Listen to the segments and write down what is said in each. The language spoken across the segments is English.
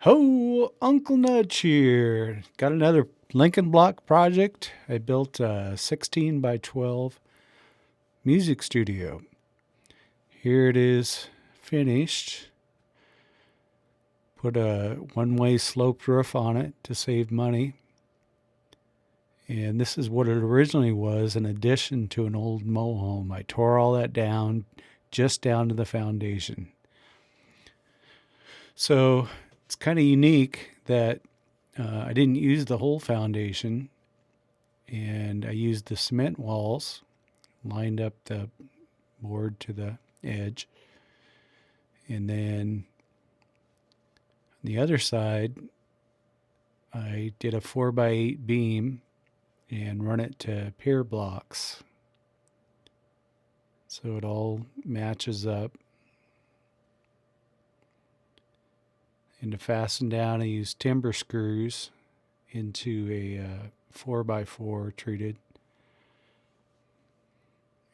Ho, Uncle Nudge here. Got another Lincoln Block project. I built a 16 by 12 music studio. Here it is finished. Put a one-way sloped roof on it to save money. And this is what it originally was, an addition to an old mow home. I tore all that down, just down to the foundation. So it's kind of unique that I didn't use the whole foundation, and I used the cement walls, lined up the board to the edge, and then on the other side, I did a 4x8 beam and run it to pier blocks. So it all matches up. And to fasten down, I used timber screws into a 4x4 treated.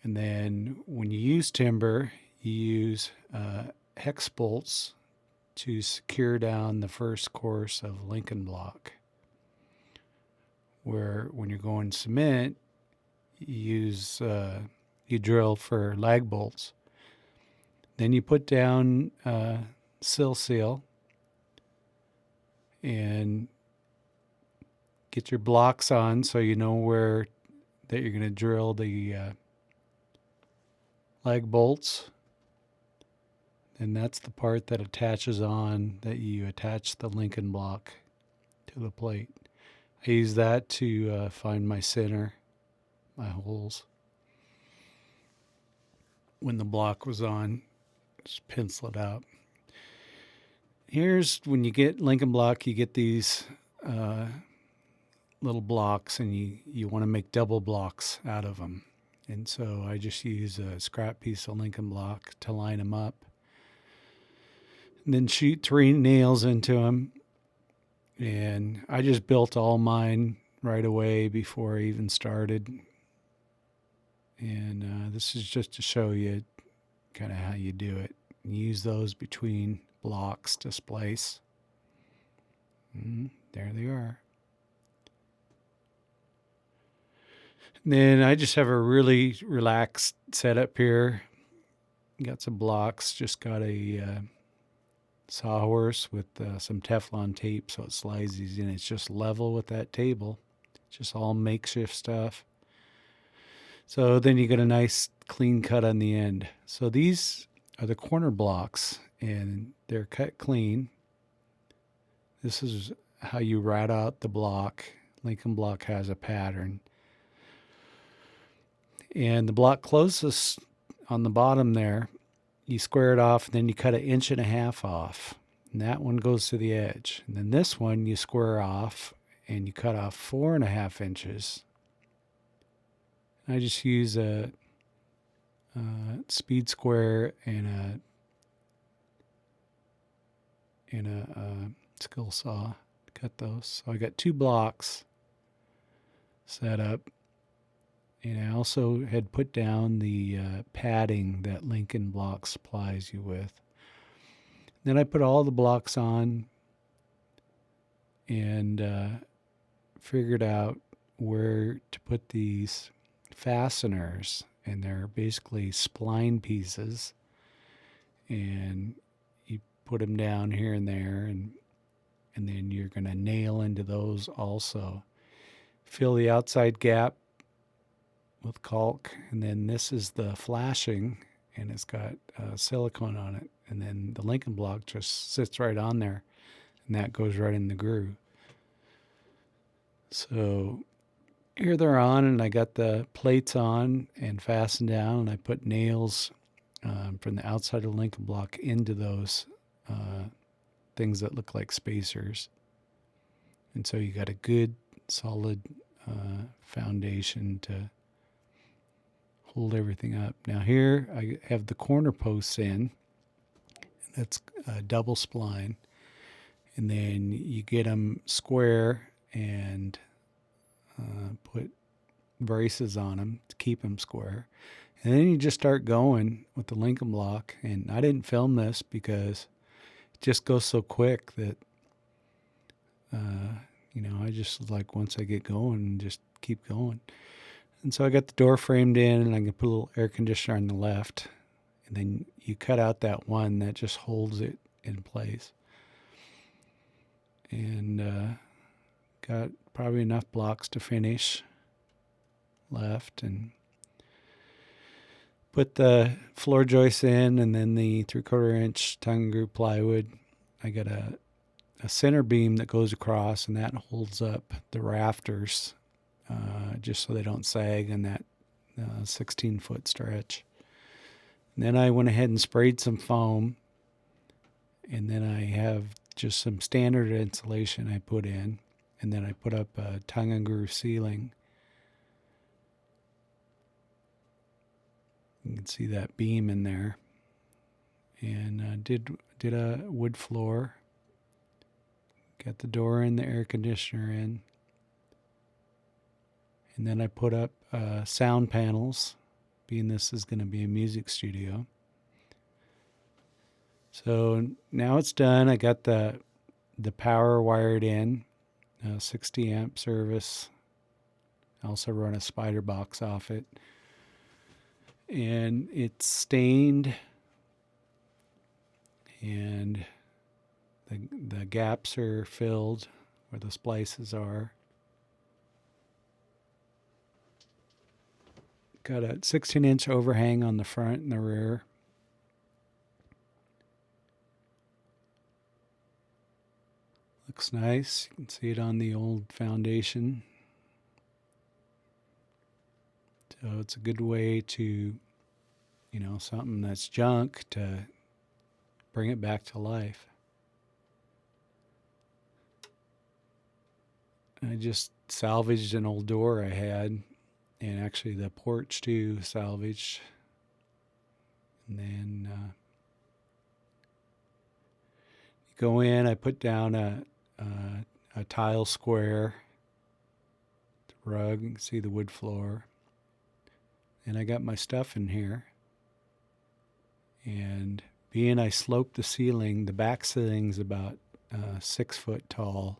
And then when you use timber, you use hex bolts to secure down the first course of Lincoln block. Where when you're going cement, you drill for lag bolts. Then you put down sill seal and get your blocks on so you know where that you're going to drill the lag bolts. And that's the part that attaches on, that you attach the Lincoln block to the plate. I use that to find my center, my holes. When the block was on, just pencil it out. Here's when you get Lincoln block, you get these little blocks, and you want to make double blocks out of them. And so I just use a scrap piece of Lincoln block to line them up. And then shoot 3 nails into them. And I just built all mine right away before I even started. And this is just to show you kind of how you do it. You use those between blocks to splice. There they are. And then I just have a really relaxed setup here. Got some blocks, just got a sawhorse with some Teflon tape so it slides easy, and it's just level with that table. Just all makeshift stuff. So then you get a nice clean cut on the end. So these are the corner blocks, and they're cut clean. This is how you rat out the block. Lincoln block has a pattern. And the block closest on the bottom there, you square it off, and then you cut 1.5 inches off. And that one goes to the edge. And then this one you square off, and you cut off 4.5 inches. I just use a speed square and a skill saw to cut those. So I got 2 blocks set up. And I also had put down the padding that Lincoln block supplies you with. Then I put all the blocks on and figured out where to put these fasteners. And they're basically spline pieces. And you put them down here and there, and then you're going to nail into those also. Fill the outside gap with caulk, and then this is the flashing, and it's got silicone on it, and then the Lincoln block just sits right on there, and that goes right in the groove. So here they're on, and I got the plates on and fastened down, and I put nails from the outside of the Lincoln block into those things that look like spacers. And so you got a good solid foundation to hold everything up. Now here I have the corner posts in. That's a double spline. And then you get them square and put braces on them to keep them square. And then you just start going with the Lincoln block. And I didn't film this because it just goes so quick that I just like once I get going, just keep going. And so I got the door framed in, and I can put a little air conditioner on the left, and then you cut out that one that just holds it in place. And got probably enough blocks to finish left, and put the floor joists in, and then the 3/4 inch tongue and groove plywood. I got a center beam that goes across, and that holds up the rafters just so they don't sag in that 16-foot stretch. And then I went ahead and sprayed some foam, and then I have just some standard insulation I put in, and then I put up a tongue and groove ceiling. You can see that beam in there, and did a wood floor. Got the door in, the air conditioner in, and then I put up sound panels, being this is going to be a music studio. So now it's done. I got the power wired in, 60 amp service. I also run a spider box off it, and it's stained, and the gaps are filled where the splices are. Got a 16-inch overhang on the front and the rear. Looks nice. You can see it on the old foundation. So it's a good way to, something that's junk, to bring it back to life. I just salvaged an old door I had, and actually the porch too salvaged. And then you go in, I put down a tile square, the rug, you can see the wood floor. And I got my stuff in here. And being I sloped the ceiling, the back ceiling's about 6 foot tall,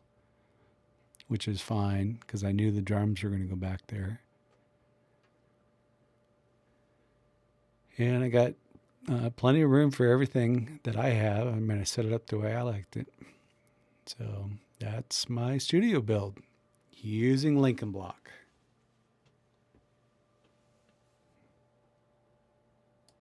which is fine because I knew the drums were going to go back there. And I got plenty of room for everything that I have. I set it up the way I liked it. So that's my studio build using Lincoln Block.